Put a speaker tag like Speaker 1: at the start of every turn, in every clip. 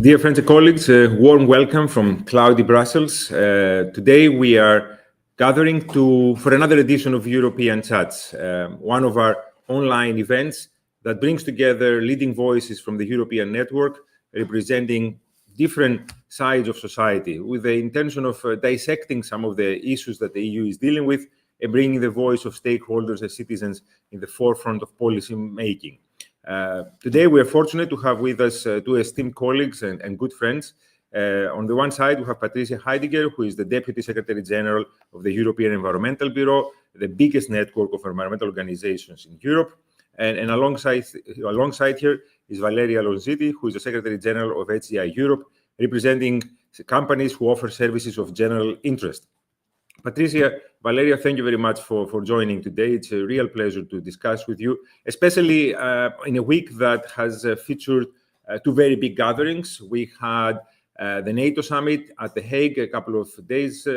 Speaker 1: Dear friends and colleagues, warm welcome from cloudy Brussels. Today we are gathering for another edition of European Chats, one of our online events that brings together leading voices from the European network representing different sides of society with the intention of dissecting some of the issues that the EU is dealing with and bringing the voice of stakeholders and citizens in the forefront of policy making. Today, we are fortunate to have with us two esteemed colleagues and good friends. On the one side, we have Patrizia Heidegger, who is the Deputy Secretary General of the European Environmental Bureau, the biggest network of environmental organizations in Europe. And alongside here is Valeria Ronzitti, who is the Secretary General of SGI Europe, representing companies who offer services of general interest. Patrizia, Valeria, thank you very much for joining today. It's a real pleasure to discuss with you, especially in a week that has featured two very big gatherings. We had the NATO summit at The Hague a couple of days,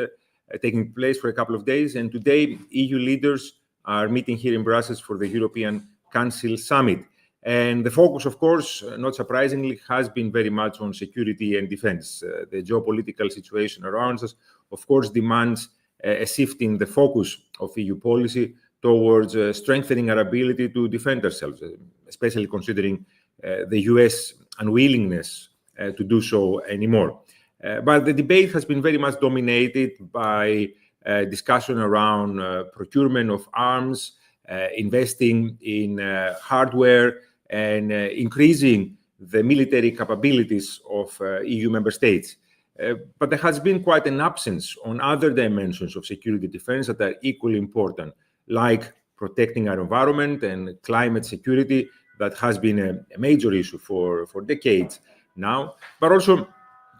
Speaker 1: taking place for a couple of days. And today, EU leaders are meeting here in Brussels for the European Council summit. And the focus, of course, not surprisingly, has been very much on security and defense. The geopolitical situation around us, of course, demands a shift in the focus of EU policy towards strengthening our ability to defend ourselves, especially considering the US unwillingness to do so anymore. But the debate has been very much dominated by discussion around procurement of arms, investing in hardware, and increasing the military capabilities of EU member states. But there has been quite an absence on other dimensions of security defense that are equally important, like protecting our environment and climate security, that has been a major issue for decades now, but also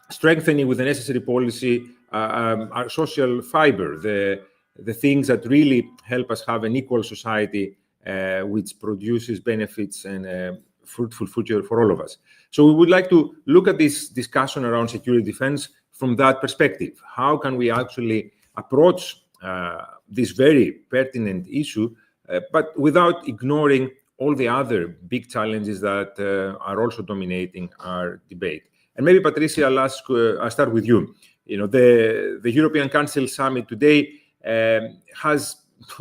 Speaker 1: strengthening with the necessary policy our social fiber, the things that really help us have an equal society which produces benefits and a fruitful future for all of us. So we would like to look at this discussion around security defense from that perspective. How can we actually approach this very pertinent issue, but without ignoring all the other big challenges that are also dominating our debate? And maybe, Patrizia, I'll start with you. You know, the European Council summit today has,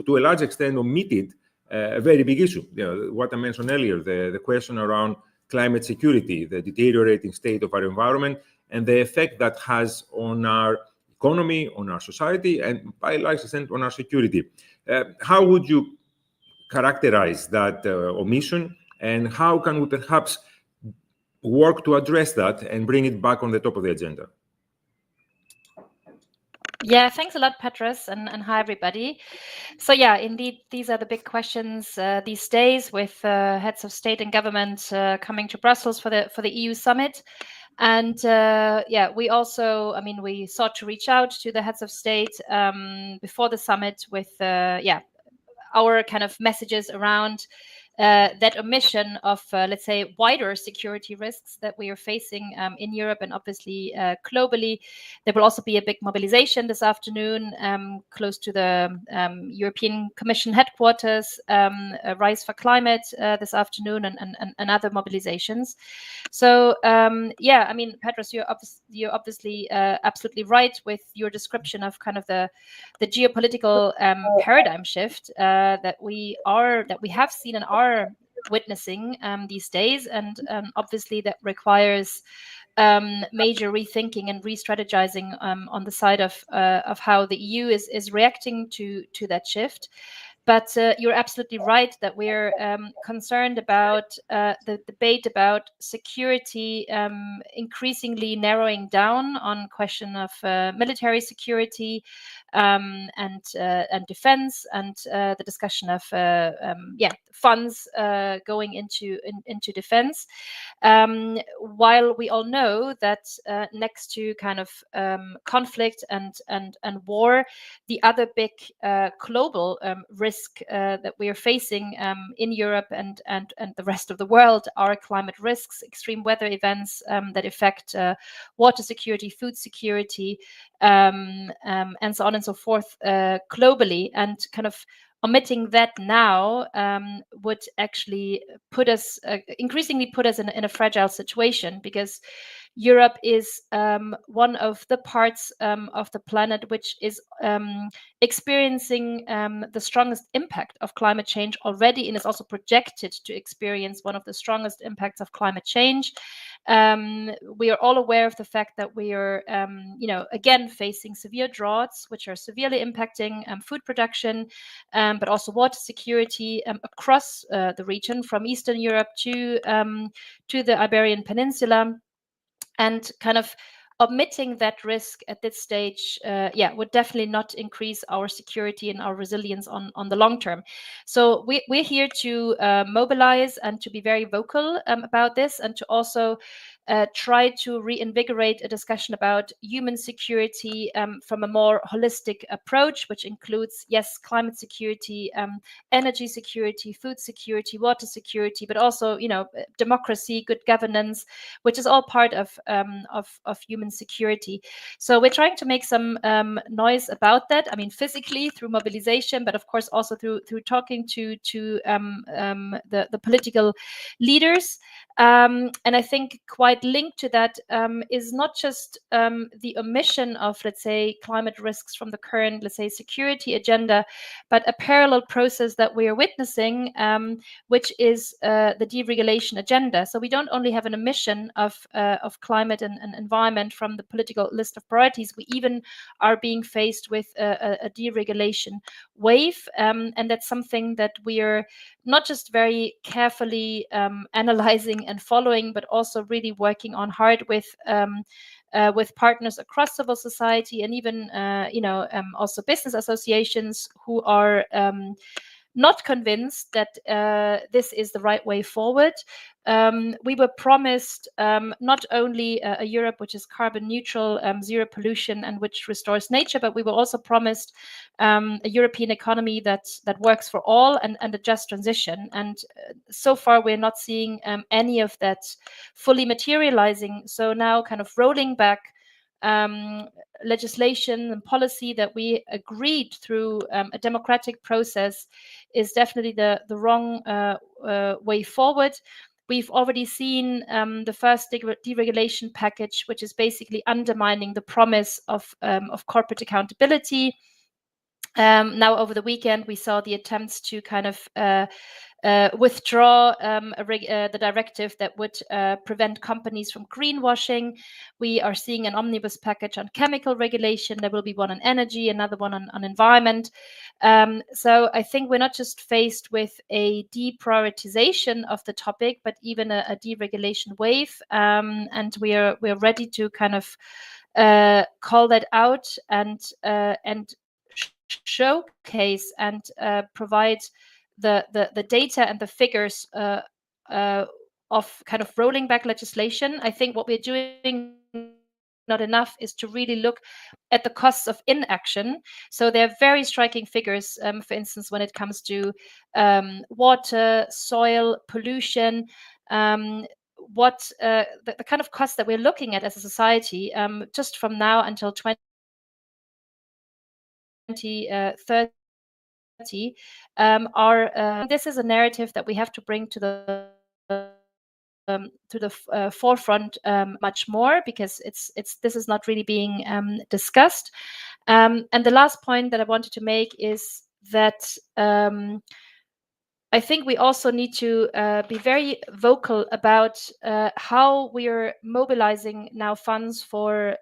Speaker 1: to a large extent, omitted a very big issue. You know, what I mentioned earlier, the question around climate security, the deteriorating state of our environment, and the effect that has on our economy, on our society, and by a large extent on our security. How would you characterize that omission, and how can we perhaps work to address that and bring it back on the top of the agenda?
Speaker 2: Yeah, thanks a lot, Petros, and hi, everybody. So yeah, indeed, these are the big questions these days, with heads of state and government coming to Brussels for the EU summit. And yeah, we also, I mean, we sought to reach out to the heads of state before the summit with our kind of messages around that omission of, let's say, wider security risks that we are facing in Europe and obviously globally. There will also be a big mobilization this afternoon close to the European Commission headquarters, Rise for Climate this afternoon, and other mobilizations. So yeah, I mean, Petros, you're obviously absolutely right with your description of kind of the geopolitical paradigm shift that we have seen and are witnessing these days, and obviously that requires major rethinking and re-strategizing on the side of how the EU is reacting to that shift. But you're absolutely right that we're concerned about the debate about security increasingly narrowing down on question of military security and defense, and the discussion of funds going into defense. While we all know that next to kind of conflict and war, the other big global risk that we are facing in Europe and the rest of the world are climate risks, extreme weather events that affect water security, food security, and so on and so forth globally. And kind of omitting that now would actually increasingly put us in a fragile situation, because Europe is one of the parts of the planet which is experiencing the strongest impact of climate change already, and is also projected to experience one of the strongest impacts of climate change. We are all aware of the fact that we are, again, facing severe droughts, which are severely impacting food production, but also water security across the region, from Eastern Europe to the Iberian Peninsula. And kind of omitting that risk at this stage, would definitely not increase our security and our resilience on the long term. So we're here to mobilize and to be very vocal about this, and to also try to reinvigorate a discussion about human security from a more holistic approach, which includes, yes, climate security, energy security, food security, water security, but also, democracy, good governance, which is all part of human security. So we're trying to make some noise about that. I mean, physically through mobilization, but of course also through talking to the political leaders. And I think quite linked to that is not just the omission of, let's say, climate risks from the current, let's say, security agenda, but a parallel process that we are witnessing, which is the deregulation agenda. So we don't only have an omission of climate and environment from the political list of priorities, we even are being faced with a deregulation wave. And that's something that we are not just very carefully analyzing and following, but also really working on hard with partners across civil society, and even also business associations who are not convinced that this is the right way forward. We were promised not only a Europe which is carbon neutral, zero pollution, and which restores nature, but we were also promised a European economy that works for all, and a just transition. And so far, we're not seeing any of that fully materializing. So now, kind of rolling back legislation and policy that we agreed through a democratic process is definitely the wrong way forward. We've already seen the first deregulation package, which is basically undermining the promise of corporate accountability. Now, over the weekend, we saw the attempts to kind of withdraw the directive that would prevent companies from greenwashing. We are seeing an omnibus package on chemical regulation. There will be one on energy, another one on environment. So I think we're not just faced with a deprioritization of the topic, but even a deregulation wave. And we're ready to kind of call that out and showcase and provide the data and the figures of kind of rolling back legislation. I think what we're doing not enough is to really look at the costs of inaction. So there are very striking figures, for instance, when it comes to water, soil, pollution, what the kind of costs that we're looking at as a society just from now until 2030 are this is a narrative that we have to bring to the forefront much more, because this is not really being discussed. And the last point that I wanted to make is that I think we also need to be very vocal about how we are mobilizing now funds for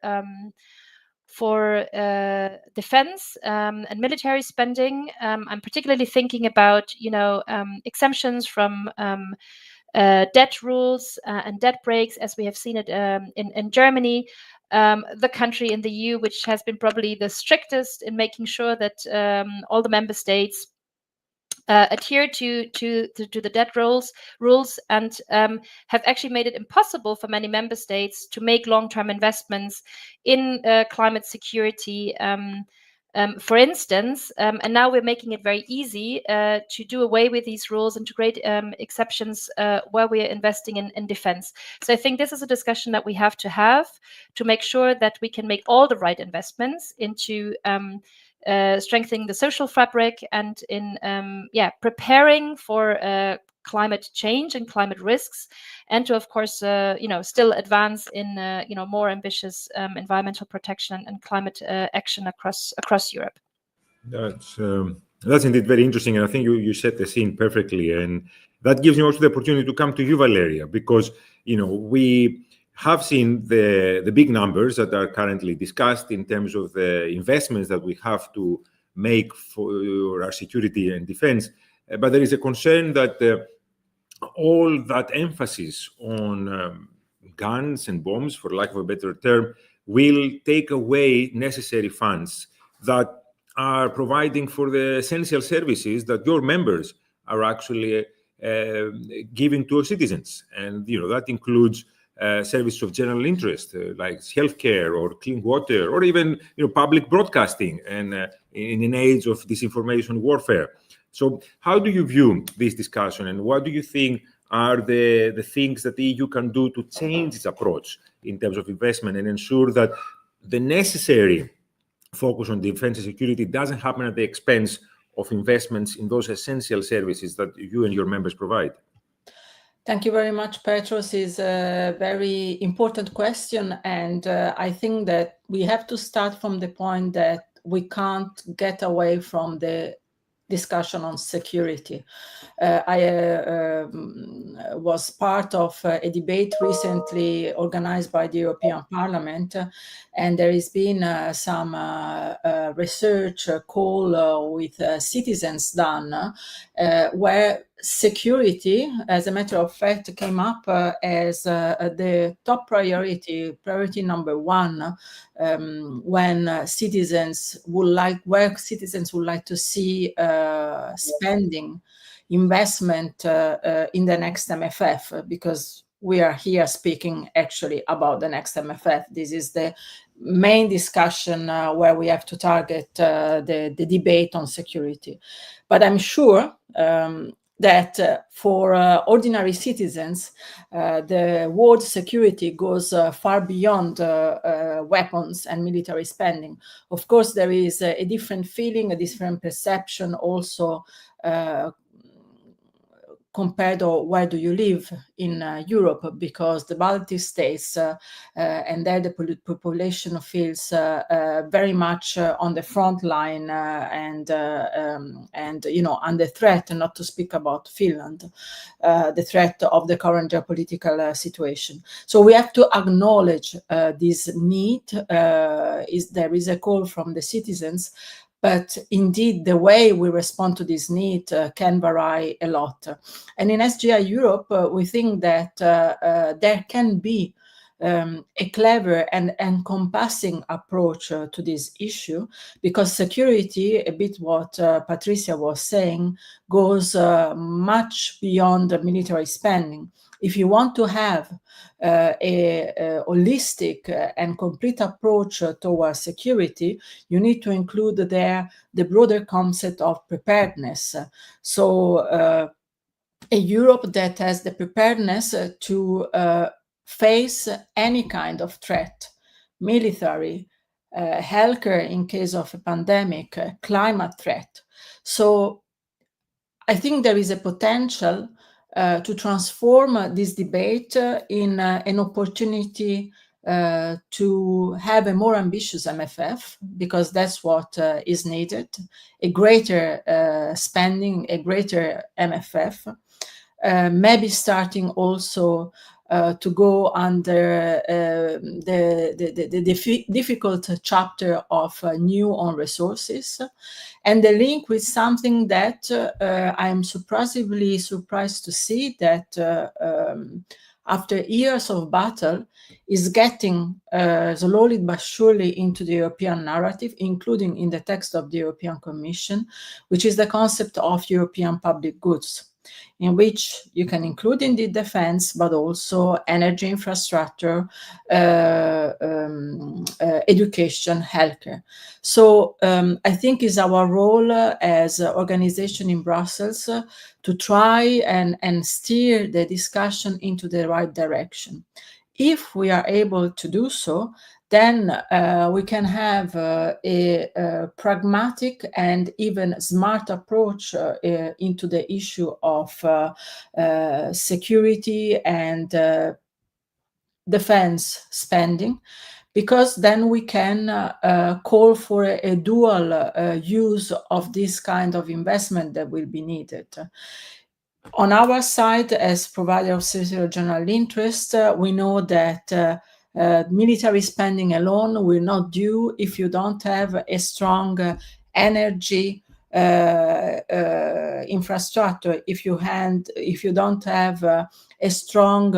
Speaker 2: defense and military spending. I'm particularly thinking about, exemptions from debt rules and debt breaks, as we have seen it in Germany, the country in the EU which has been probably the strictest in making sure that all the member states adhere to the debt rules, and have actually made it impossible for many member states to make long-term investments in climate security, for instance. And now we're making it very easy to do away with these rules and to create exceptions where we are investing in defense. So I think this is a discussion that we have to make sure that we can make all the right investments into strengthening the social fabric and in preparing for climate change and climate risks, and to, of course, still advance in more ambitious environmental protection and climate action across Europe.
Speaker 1: That's indeed very interesting, and I think you set the scene perfectly, and that gives me also the opportunity to come to you, Valeria, because we have seen the big numbers that are currently discussed in terms of the investments that we have to make for our security and defense, but there is a concern that all that emphasis on guns and bombs, for lack of a better term, will take away necessary funds that are providing for the essential services that your members are actually giving to our citizens. And that includes services of general interest, like healthcare or clean water, or even public broadcasting, and in an age of disinformation warfare. So how do you view this discussion, and what do you think are the things that the EU can do to change its approach in terms of investment and ensure that the necessary focus on defense and security doesn't happen at the expense of investments in those essential services that you and your members provide?
Speaker 3: Thank you very much, Petros. It's a very important question, and I think that we have to start from the point that we can't get away from the discussion on security. I was part of a debate recently organized by the European Parliament, and there has been some research call with citizens done where security, as a matter of fact, came up as the top priority number one, when citizens would like to see spending investment in the next MFF, because we are here speaking actually about the next MFF. This is the main discussion where we have to target the debate on security. But I'm sure that for ordinary citizens, the word security goes far beyond weapons and military spending. Of course, there is a different feeling, a different perception also compared to where do you live in Europe, because the Baltic states and there the population feels very much on the front line and under threat, and not to speak about Finland, the threat of the current geopolitical situation. So we have to acknowledge this need. There is a call from the citizens, but indeed, the way we respond to this need can vary a lot. And in SGI Europe, we think that there can be a clever and encompassing approach to this issue, because security, a bit what Patrizia was saying, goes much beyond the military spending. If you want to have a holistic and complete approach towards security, you need to include there the broader concept of preparedness. So a Europe that has the preparedness to face any kind of threat, military, healthcare in case of a pandemic, climate threat. So I think there is a potential to transform this debate in an opportunity to have a more ambitious MFF, because that's what is needed, a greater spending, a greater MFF, maybe starting also to go under the difficult chapter of new own resources, and the link with something that I am surprisingly surprised to see that after years of battle is getting slowly but surely into the European narrative, including in the text of the European Commission, which is the concept of European public goods, in which you can include indeed defense, but also energy infrastructure, education, healthcare. So I think it's our role as an organization in Brussels to try and steer the discussion into the right direction. If we are able to do so, then we can have a pragmatic and even smart approach into the issue of security and defense spending, because then we can call for a dual use of this kind of investment that will be needed. On our side, as provider of services of general interest, we know that military spending alone will not do if you don't have a strong energy infrastructure, if you don't have a strong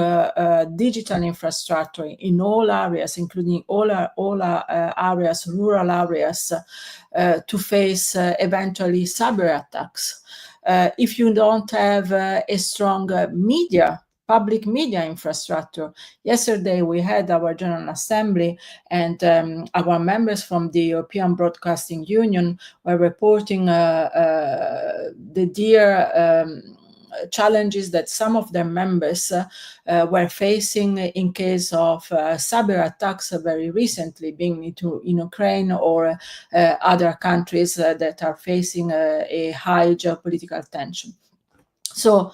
Speaker 3: digital infrastructure in all areas, including all areas, rural areas, to face eventually cyber attacks. If you don't have a strong public media infrastructure. Yesterday, we had our General Assembly, and our members from the European Broadcasting Union were reporting the dear challenges that some of their members were facing in case of cyber attacks very recently, being in Ukraine or other countries that are facing a high geopolitical tension. So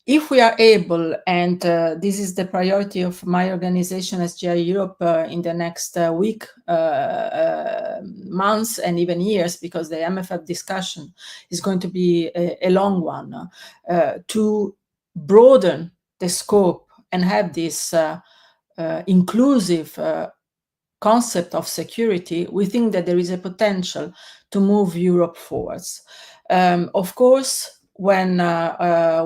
Speaker 3: if we are able, and this is the priority of my organization, SGI Europe, in the next week, months, and even years, because the MFF discussion is going to be a long one, to broaden the scope and have this inclusive concept of security, we think that there is a potential to move Europe forwards. Of course, when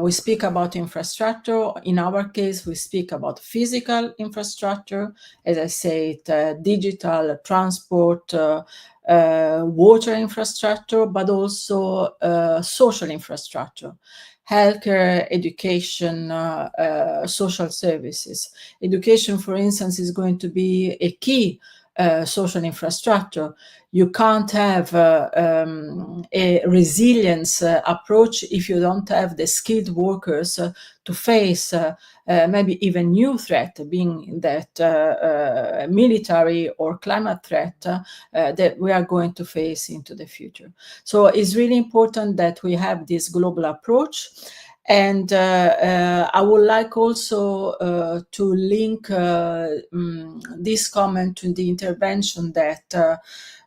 Speaker 3: we speak about infrastructure, in our case, we speak about physical infrastructure, as I said, digital, transport, water infrastructure, but also social infrastructure, healthcare, education, social services. Education, for instance, is going to be a key social infrastructure. You can't have a resilience approach if you don't have the skilled workers to face maybe even new threat, being that military or climate threat that we are going to face into the future. So it's really important that we have this global approach. And I would like also to link this comment to the intervention that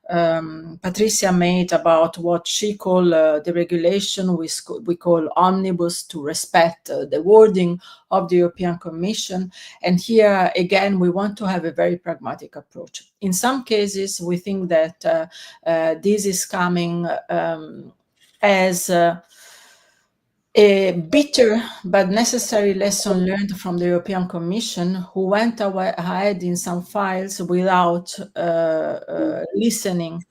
Speaker 3: Patrizia made about what she called the regulation we call omnibus, to respect the wording of the European Commission. And here, again, we want to have a very pragmatic approach. In some cases, we think that this is coming as a bitter but necessary lesson learned from the European Commission, who went ahead in some files without listening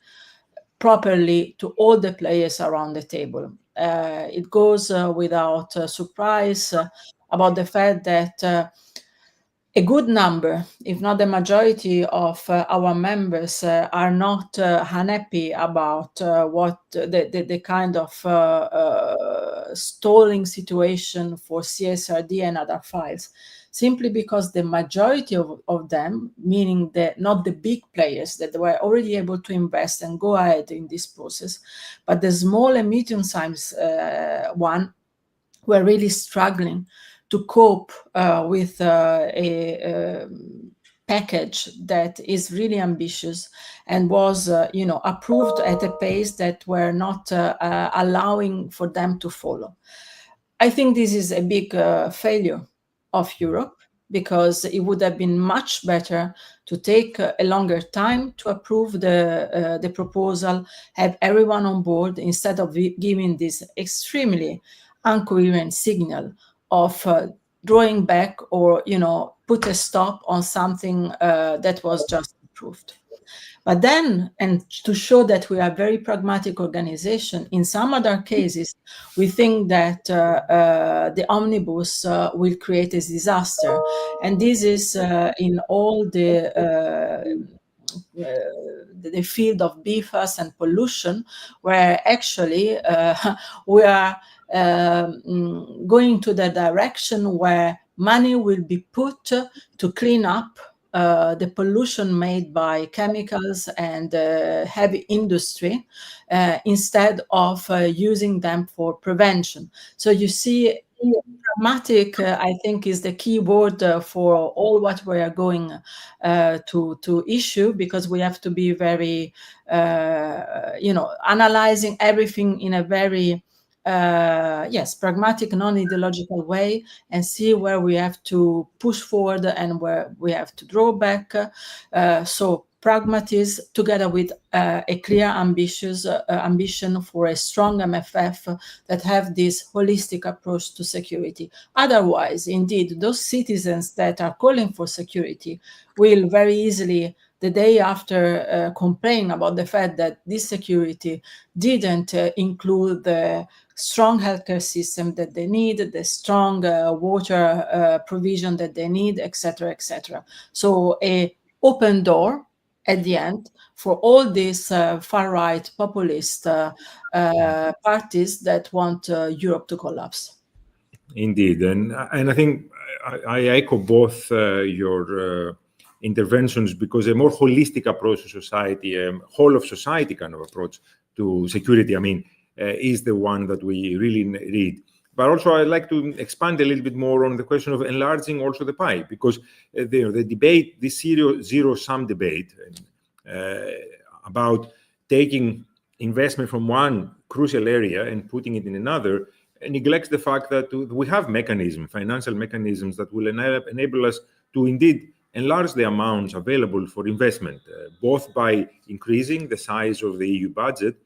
Speaker 3: properly to all the players around the table. It goes without surprise about the fact that a good number, if not the majority of our members are not unhappy about what the kind of stalling situation for CSRD and other files, simply because the majority of them, meaning not the big players that were already able to invest and go ahead in this process, but the small and medium-sized one were really struggling to cope with a package that is really ambitious and was, approved at a pace that were not allowing for them to follow. I think this is a big failure of Europe, because it would have been much better to take a longer time to approve the proposal, have everyone on board, instead of giving this extremely incoherent signal of drawing back or, put a stop on something that was just approved. But then, and to show that we are a very pragmatic organization, in some other cases, we think that the omnibus will create a disaster. And this is in all the field of PFAS and pollution, where actually we are going to the direction where money will be put to clean up the pollution made by chemicals and heavy industry instead of using them for prevention. So you see, pragmatic, I think, is the key word for all what we are going to issue, because we have to be very, analyzing everything in a very pragmatic, non-ideological way, and see where we have to push forward and where we have to draw back. So pragmatism together with a clear ambition for a strong MFF that have this holistic approach to security. Otherwise, indeed, those citizens that are calling for security will very easily, the day after, complain about the fact that this security didn't include the strong healthcare system that they need, the strong water provision that they need, etc., etc. So a open door at the end for all these far-right populist parties that want Europe to collapse.
Speaker 1: Indeed, and I think I echo both your interventions, because a more holistic approach to society, whole of society kind of approach to security, is the one that we really need. But also, I'd like to expand a little bit more on the question of enlarging also the pie, because the debate, this zero-sum debate about taking investment from one crucial area and putting it in another, neglects the fact that we have mechanisms, financial mechanisms, that will enable us to indeed enlarge the amounts available for investment, both by increasing the size of the EU budget,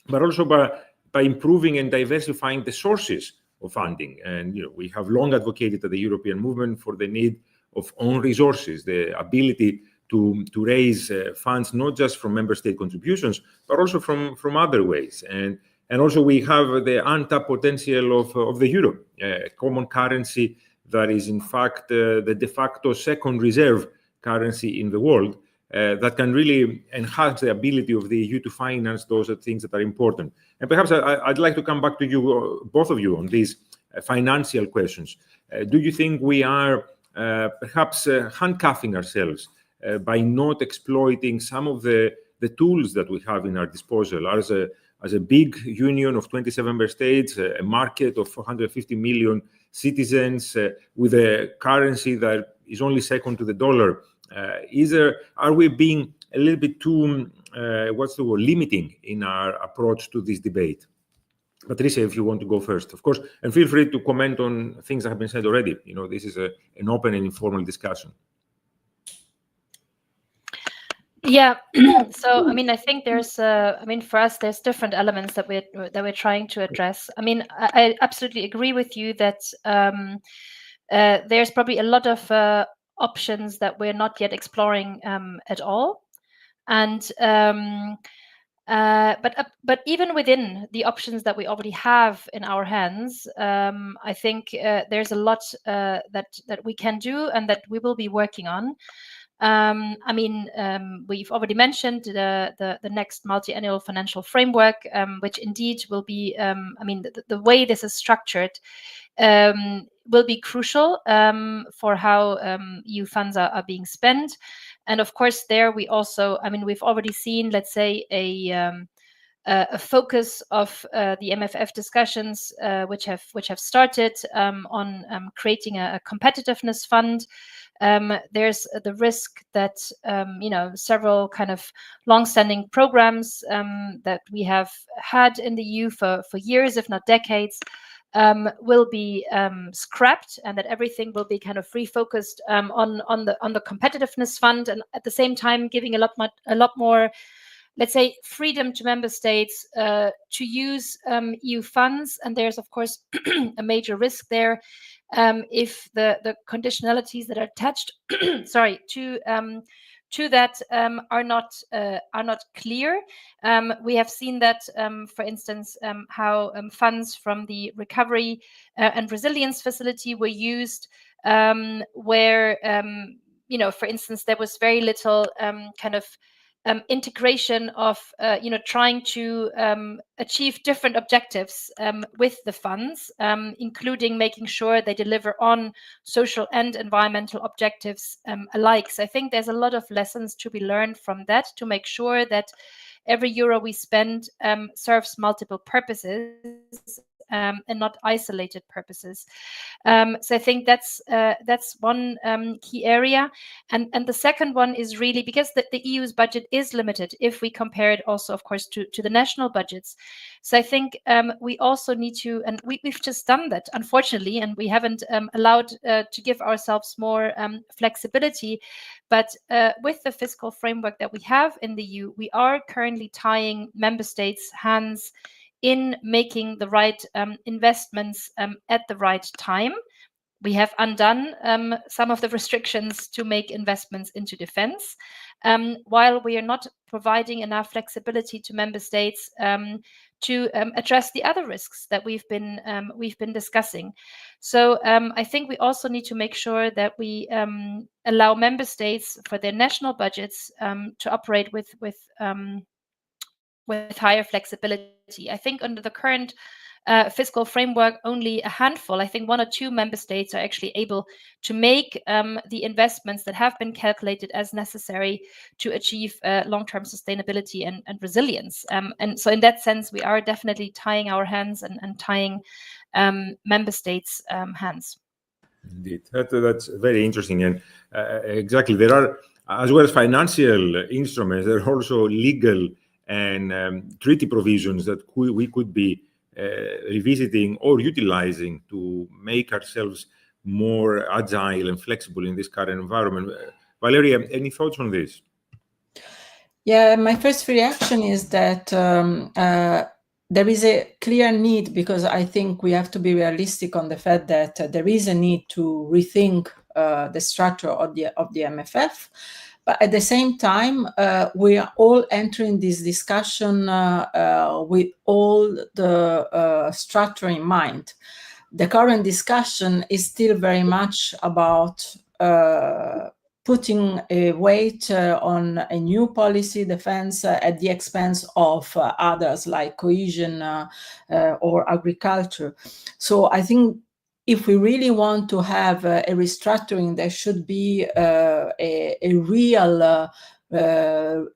Speaker 1: but also by improving and diversifying the sources of funding. And we have long advocated at the European movement for the need of own resources, the ability to raise funds not just from member state contributions, but also from other ways. And also we have the untapped potential of the euro, a common currency that is in fact the de facto second reserve currency in the world, that can really enhance the ability of the EU to finance those things that are important. And perhaps I'd like to come back to you, both of you, on these financial questions. Do you think we are perhaps handcuffing ourselves by not exploiting some of the tools that we have in our disposal as a big union of 27 member states, a market of 450 million citizens, with a currency that is only second to the dollar? Are we being a little bit too, limiting in our approach to this debate? Patrizia, if you want to go first, of course, and feel free to comment on things that have been said already. This is an open and informal discussion.
Speaker 2: Yeah. So, I think there's, for us, there's different elements that we're trying to address. I absolutely agree with you that there's probably a lot of options that we're not yet exploring at all, and but even within the options that we already have in our hands, I think there's a lot that we can do and that we will be working on. We've already mentioned the next multi-annual financial framework, which indeed will be, the way this is structured will be crucial for how EU funds are being spent. And of course, there we also, we've already seen, let's say, a focus of the MFF discussions, which have started on creating a competitiveness fund. There's the risk that several kind of long-standing programs that we have had in the EU for years, if not decades, will be scrapped, and that everything will be kind of refocused on the competitiveness fund, and at the same time giving a lot more, let's say, freedom to member states to use EU funds. And there's of course a major risk there if the conditionalities that are attached to that are not clear. We have seen that, for instance, how funds from the Recovery and Resilience Facility were used, where for instance, there was very little kind of integration of trying to achieve different objectives with the funds, including making sure they deliver on social and environmental objectives alike. So I think there's a lot of lessons to be learned from that, to make sure that every euro we spend serves multiple purposes and not isolated purposes. So I think that's one key area. And the second one is really because the EU's budget is limited if we compare it also, of course, to the national budgets. So I think we also need to, and we've just done that, unfortunately, and we haven't allowed to give ourselves more flexibility. But with the fiscal framework that we have in the EU, we are currently tying member states' hands in making the right investments at the right time. We have undone some of the restrictions to make investments into defense, while we are not providing enough flexibility to member states to address the other risks that we've been discussing. So I think we also need to make sure that we allow member states for their national budgets to operate with higher flexibility. I think under the current fiscal framework, only a handful, I think 1 or 2 member states are actually able to make the investments that have been calculated as necessary to achieve long-term sustainability and resilience. And so in that sense, we are definitely tying our hands and tying member states' hands.
Speaker 1: Indeed, that's very interesting. And exactly, there are, as well as financial instruments, there are also legal and treaty provisions that we could be revisiting or utilizing to make ourselves more agile and flexible in this current environment. Valeria, any thoughts on this?
Speaker 3: Yeah, my first reaction is that there is a clear need, because I think we have to be realistic on the fact that there is a need to rethink the structure of the MFF. But at the same time, we are all entering this discussion with all the structure in mind. The current discussion is still very much about putting a weight on a new policy defense at the expense of others like cohesion or agriculture. So I think if we really want to have a restructuring, there should be a real,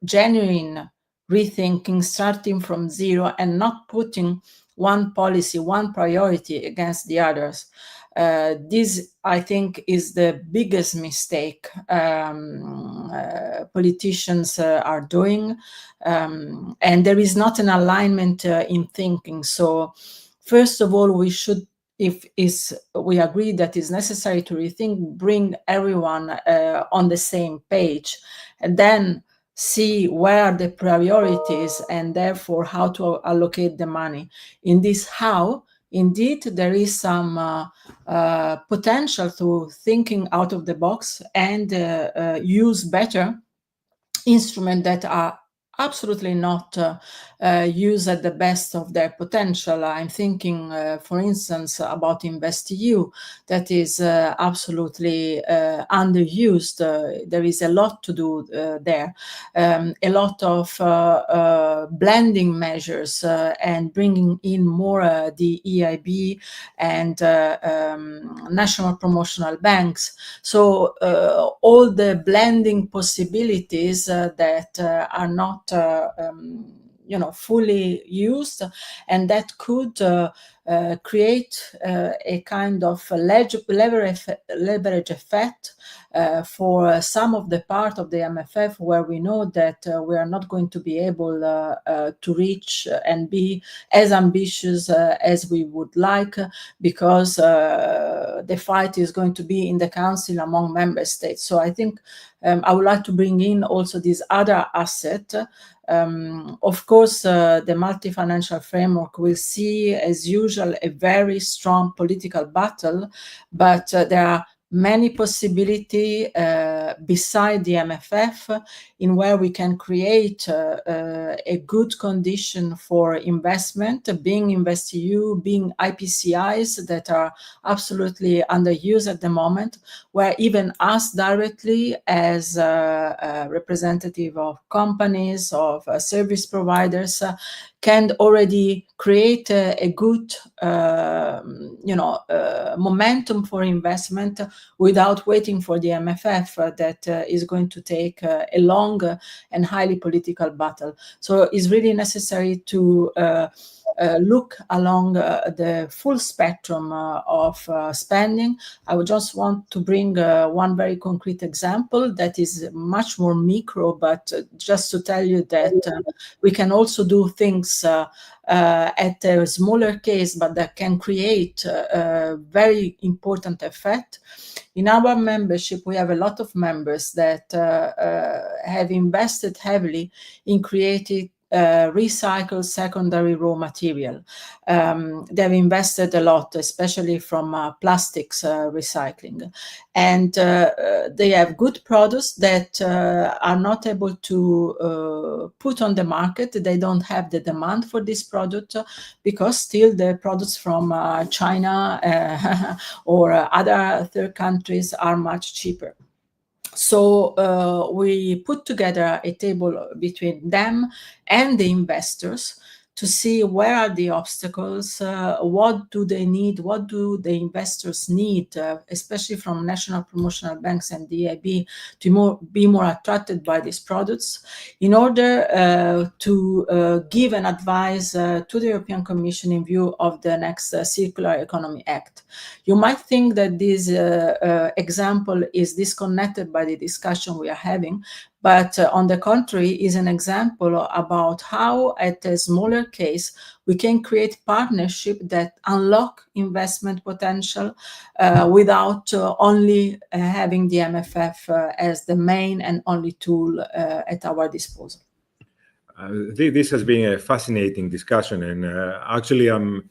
Speaker 3: genuine rethinking, starting from zero and not putting one policy, one priority against the others. This, I think, is the biggest mistake politicians are doing, and there is not an alignment in thinking. So, first of all, we should, if we agree that it's necessary to rethink, bring everyone on the same page, and then see where are the priorities and therefore how to allocate the money. In this how, indeed, there is some potential to thinking out of the box and use better instruments that are absolutely not used at the best of their potential. I'm thinking, for instance, about InvestEU, that is absolutely underused. There is a lot to do there. A lot of blending measures and bringing in more the EIB and national promotional banks. So all the blending possibilities that are not fully used, and that could create a kind of leverage effect for some of the part of the MFF where we know that we are not going to be able to reach and be as ambitious as we would like, because the fight is going to be in the Council among member states. So I think I would like to bring in also this other asset. Of course, the multi-financial framework will see, as usual, a very strong political battle, but there are many possibilities beside the MFF, in where we can create a good condition for investment, being InvestEU, being IPCIs that are absolutely underused at the moment, where even us directly as a representative of companies, of service providers, can already create a good momentum for investment without waiting for the MFF that is going to take a long and highly political battle. So it's really necessary to look along the full spectrum of spending. I would just want to bring one very concrete example that is much more micro, but just to tell you that we can also do things at a smaller case, but that can create a very important effect. In our membership, we have a lot of members that have invested heavily in creating recycled secondary raw material. They've invested a lot, especially from plastics recycling. And they have good products that are not able to put on the market. They don't have the demand for this product because still the products from China or other third countries are much cheaper. So we put together a table between them and the investors to see where are the obstacles, what do they need, what do the investors need, especially from national promotional banks and the EIB, to be more attracted by these products, in order to give an advice to the European Commission in view of the next Circular Economy Act. You might think that this example is disconnected by the discussion we are having, but on the contrary, is an example about how, at a smaller case, we can create partnership that unlock investment potential without only having the MFF as the main and only tool at our disposal.
Speaker 1: This has been a fascinating discussion, and actually I'm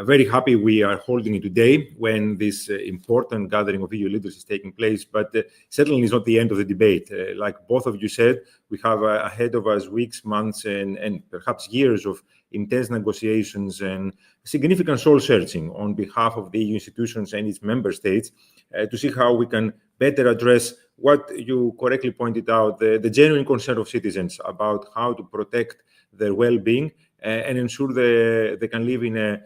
Speaker 1: very happy we are holding it today when this important gathering of EU leaders is taking place, but certainly it's not the end of the debate. Like both of you said, we have ahead of us weeks, months, and perhaps years of intense negotiations and significant soul-searching on behalf of the EU institutions and its member states to see how we can better address what you correctly pointed out, the genuine concern of citizens about how to protect their well-being and ensure they can live in a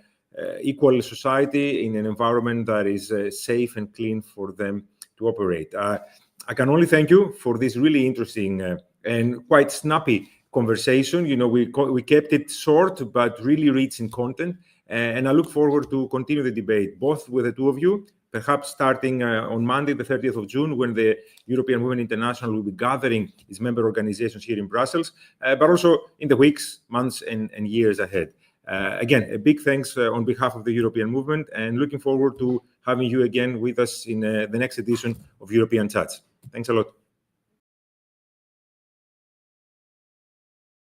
Speaker 1: equal society, in an environment that is safe and clean for them to operate. I can only thank you for this really interesting and quite snappy conversation. You know, we kept it short, but really rich in content. And I look forward to continue the debate, both with the two of you, perhaps starting on Monday, the 30th of June, when the European Women International will be gathering its member organizations here in Brussels, but also in the weeks, months, and years ahead. Again, a big thanks on behalf of the European movement, and looking forward to having you again with us in the next edition of European Chats. Thanks a lot.